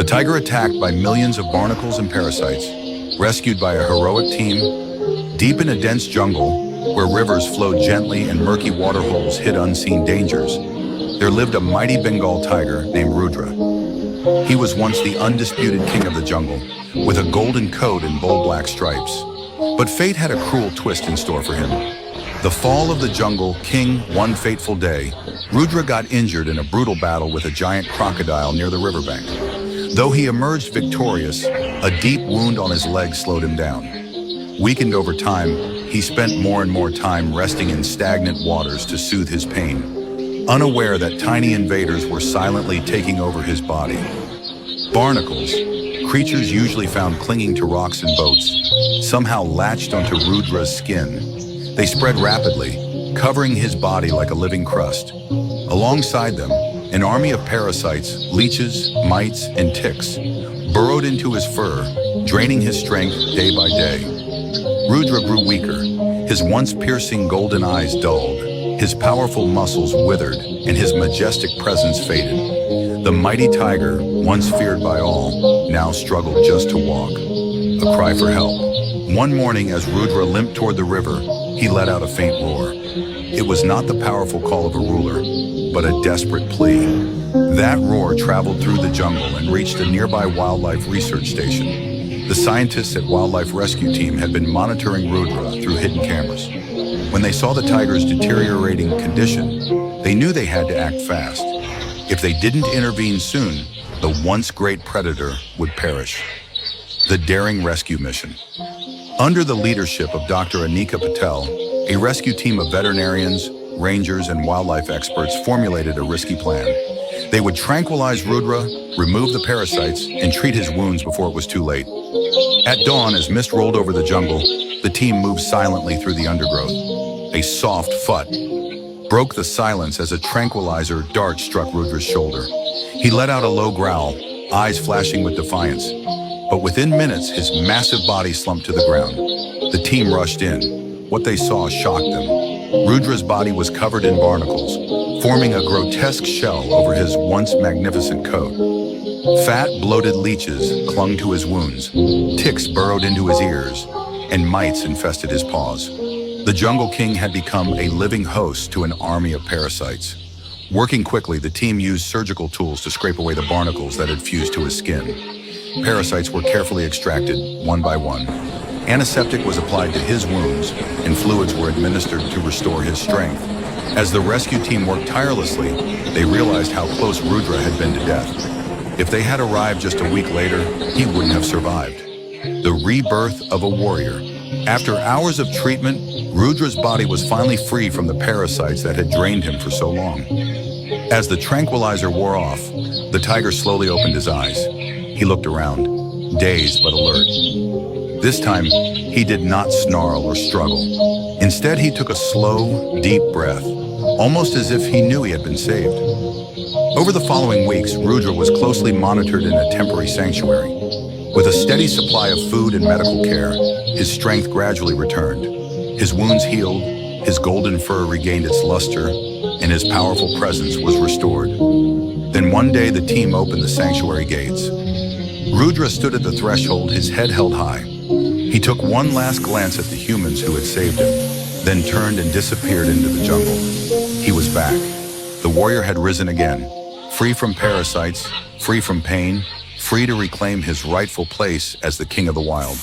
tiger attacked by millions of barnacles and parasites, rescued by a heroic team, deep in a dense jungle, where rivers flowed gently and murky waterholes hid unseen dangers, there lived a mighty Bengal tiger named Rudra. He was once the undisputed king of the jungle, with a golden coat and bold black stripes. But fate had a cruel twist in store for him. The fall of the jungle king one fateful day, Rudra got injured in a brutal battle with a giant crocodile near the riverbank. Though he emerged victorious, a deep wound on his leg slowed him down. Weakened over time, he spent more and more time resting in stagnant waters to soothe his pain, unaware that tiny invaders were silently taking over his body. Barnacles, creatures usually found clinging to rocks and boats, somehow latched onto Rudra's skin. They spread rapidly, covering his body like a living crust. Alongside them, an army of parasites, leeches, mites, and ticks burrowed into his fur, draining his strength day by day. Rudra grew weaker, his once piercing golden eyes dulled, his powerful muscles withered, and his majestic presence faded. The mighty tiger, once feared by all, now struggled just to walk. A cry for help. One morning, as Rudra limped toward the river, he let out a faint roar. It was not the powerful call of a ruler, but a desperate plea. That roar traveled through the jungle and reached a nearby wildlife research station. The scientists at Wildlife Rescue Team had been monitoring Rudra through hidden cameras. When they saw the tiger's deteriorating condition, they knew they had to act fast. If they didn't intervene soon, the once great predator would perish. The daring rescue mission. Under the leadership of Dr. Anika Patel, a rescue team of veterinarians, rangers, and wildlife experts formulated a risky plan. They would tranquilize Rudra, remove the parasites, and treat his wounds before it was too late. At dawn, as mist rolled over the jungle, the team moved silently through the undergrowth. A soft phut broke the silence as a tranquilizer dart struck Rudra's shoulder. He let out a low growl, eyes flashing with defiance. But within minutes, his massive body slumped to the ground. The team rushed in. What they saw shocked them. Rudra's body was covered in barnacles, forming a grotesque shell over his once magnificent coat. Fat, bloated leeches clung to his wounds, ticks burrowed into his ears, and mites infested his paws. The Jungle King had become a living host to an army of parasites. Working quickly, the team used surgical tools to scrape away the barnacles that had fused to his skin. Parasites were carefully extracted, one by one. Antiseptic was applied to his wounds, and fluids were administered to restore his strength. As the rescue team worked tirelessly, they realized how close Rudra had been to death. If they had arrived just a week later, he wouldn't have survived. The rebirth of a warrior. After hours of treatment, Rudra's body was finally free from the parasites that had drained him for so long. As the tranquilizer wore off, the tiger slowly opened his eyes. He looked around, dazed but alert. This time, he did not snarl or struggle. Instead, he took a slow, deep breath, almost as if he knew he had been saved. Over the following weeks, Rudra was closely monitored in a temporary sanctuary. With a steady supply of food and medical care, his strength gradually returned. His wounds healed, his golden fur regained its luster, and his powerful presence was restored. Then one day, the team opened the sanctuary gates. Rudra stood at the threshold, his head held high. He took one last glance at the humans who had saved him, then turned and disappeared into the jungle. He was back. The warrior had risen again, free from parasites, free from pain, free to reclaim his rightful place as the king of the wild.